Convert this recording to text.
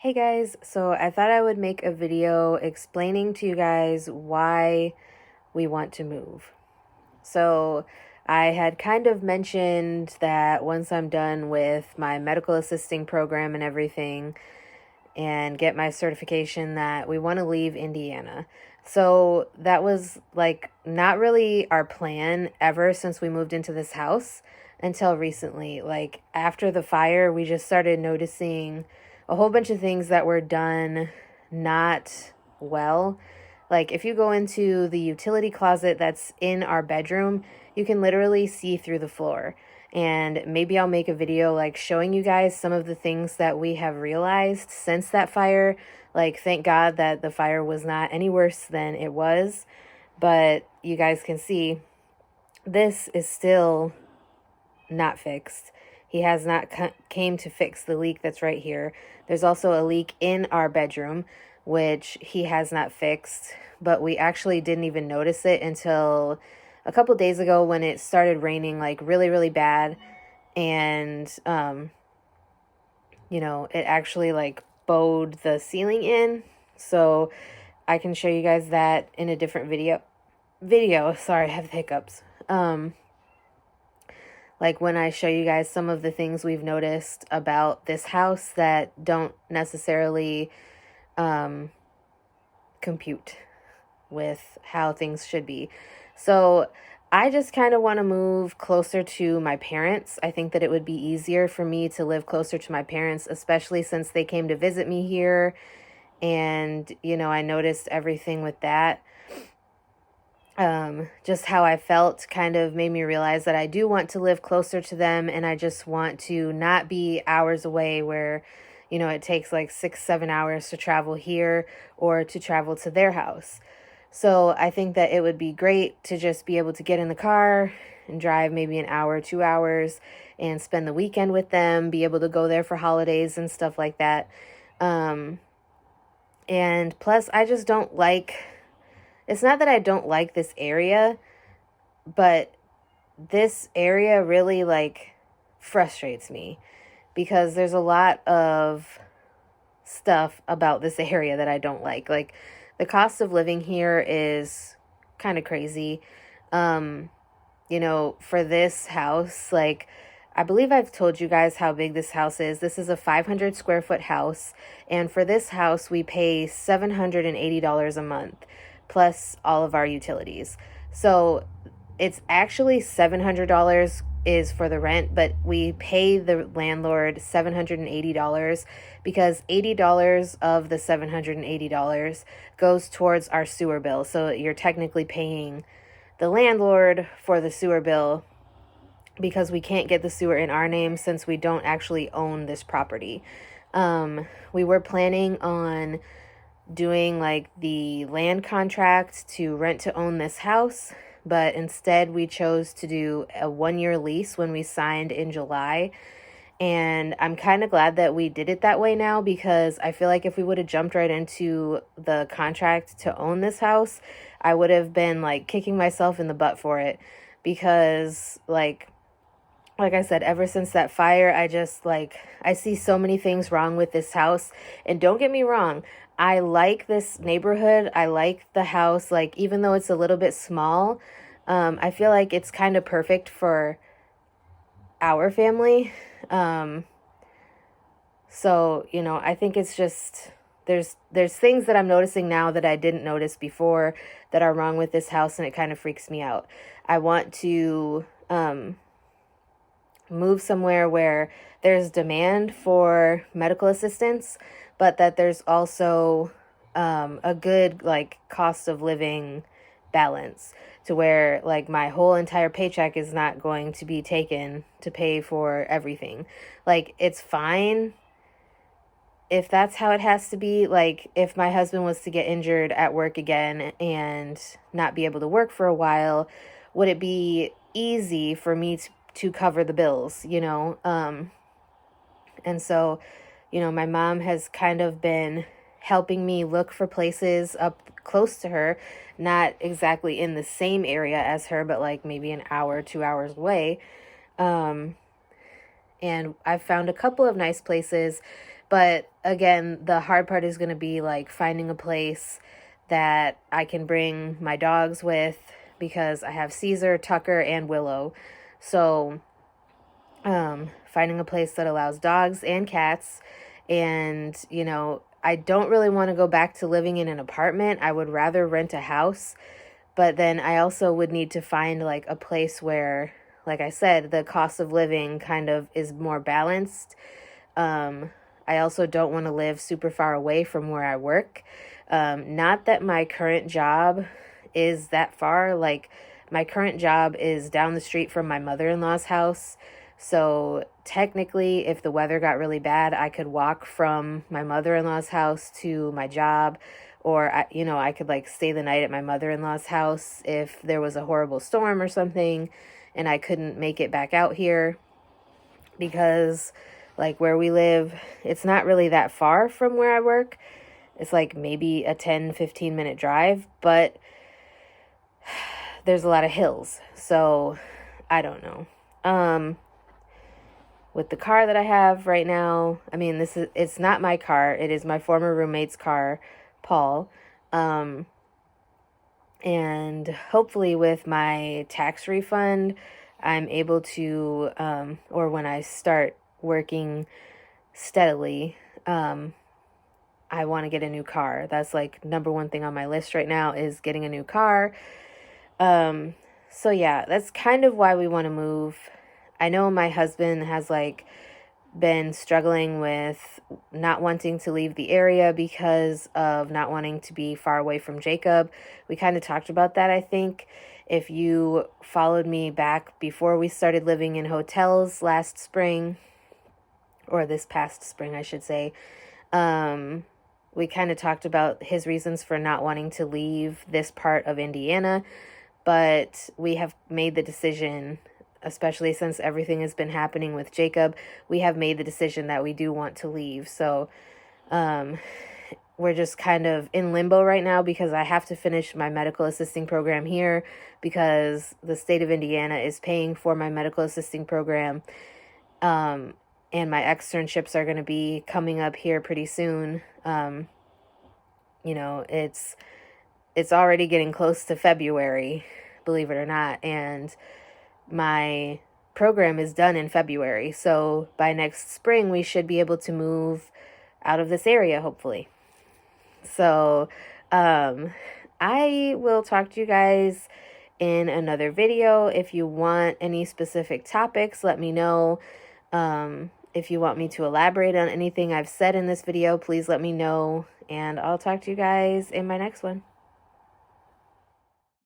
Hey guys, so I thought I would make a video explaining to you guys why we want to move. So I had kind of mentioned that once I'm done with my medical assisting program and everything and get my certification that we want to leave Indiana. So that was like not really our plan ever since we moved into this house until recently. Like after the fire, we just started noticing a whole bunch of things that were done not well. Like if you go into the utility closet that's in our bedroom, you can literally see through the floor. And maybe I'll make a video like showing you guys some of the things that we have realized since that fire. Like thank God that the fire was not any worse than it was, but you guys can see this is still not fixed. He has not came to fix the leak that's right here. There's also a leak in our bedroom, which he has not fixed, but we actually didn't even notice it until a couple days ago when it started raining like really, really bad. And, it actually like bowed the ceiling in. So I can show you guys that in a different video. Sorry, I have hiccups. Like when I show you guys some of the things we've noticed about this house that don't necessarily compute with how things should be. So I just kind of want to move closer to my parents. I think that it would be easier for me to live closer to my parents, especially since they came to visit me here. And, I noticed everything with that. Just how I felt kind of made me realize that I do want to live closer to them, and I just want to not be hours away where, it takes like 6-7 hours to travel here or to travel to their house. So I think that it would be great to just be able to get in the car and drive maybe an hour, 2 hours, and spend the weekend with them, be able to go there for holidays and stuff like that. And plus, I just don't like, it's not that I don't like this area, but this area really like frustrates me because there's a lot of stuff about this area that I don't like. Like the cost of living here is kind of crazy. For this house, like I believe I've told you guys how big this house is. This is a 500 square foot house, and for this house we pay $780 a month plus all of our utilities. So it's actually $700 is for the rent, but we pay the landlord $780 because $80 of the $780 goes towards our sewer bill. So you're technically paying the landlord for the sewer bill because we can't get the sewer in our name since we don't actually own this property. We were planning on doing like the land contract to rent to own this house, but instead we chose to do a 1-year lease when we signed in July. And I'm kind of glad that we did it that way now because I feel like if we would have jumped right into the contract to own this house, I would have been like kicking myself in the butt for it because like I said, ever since that fire, I see so many things wrong with this house. And don't get me wrong, I like this neighborhood. I like the house. Like, even though it's a little bit small, I feel like it's kind of perfect for our family. I think it's just, there's things that I'm noticing now that I didn't notice before that are wrong with this house, and it kind of freaks me out. I want to, move somewhere where there's demand for medical assistance, but that there's also a good like cost of living balance to where like my whole entire paycheck is not going to be taken to pay for everything. Like it's fine if that's how it has to be. Like if my husband was to get injured at work again and not be able to work for a while, would it be easy for me to cover the bills, and so, my mom has kind of been helping me look for places up close to her, not exactly in the same area as her, but like maybe an hour, 2 hours away. And I've found a couple of nice places, But again, the hard part is going to be like finding a place that I can bring my dogs with, because I have Caesar, Tucker, and Willow. So finding a place that allows dogs and cats. And, you know, I don't really want to go back to living in an apartment. I would rather rent a house. But then I also would need to find like a place where, like I said, the cost of living kind of is more balanced. I also don't want to live super far away from where I work. Not that my current job is that far. Like, my current job is down the street from my mother-in-law's house. So technically, if the weather got really bad, I could walk from my mother-in-law's house to my job, or I could like stay the night at my mother-in-law's house if there was a horrible storm or something and I couldn't make it back out here, because like where we live, it's not really that far from where I work. It's like maybe a 10-15 minute drive, but there's a lot of hills. So I don't know. With the car that I have right now, I mean, it's not my car. It is my former roommate's car, Paul. And hopefully with my tax refund, I'm able to, or when I start working steadily, I want to get a new car. That's like number one thing on my list right now, is getting a new car. So yeah, that's kind of why we want to move. I know my husband has like been struggling with not wanting to leave the area because of not wanting to be far away from Jacob. We kind of talked about that, I think. If you followed me back before we started living in hotels last spring, or this past spring, I should say, we kind of talked about his reasons for not wanting to leave this part of Indiana. But we have made the decision, especially since everything has been happening with Jacob, we have made the decision that we do want to leave. So we're just kind of in limbo right now, because I have to finish my medical assisting program here, because the state of Indiana is paying for my medical assisting program. And my externships are going to be coming up here pretty soon. It's already getting close to February, believe it or not, and my program is done in February. So by next spring, we should be able to move out of this area, hopefully. So I will talk to you guys in another video. If you want any specific topics, let me know. If you want me to elaborate on anything I've said in this video, please let me know. And I'll talk to you guys in my next one.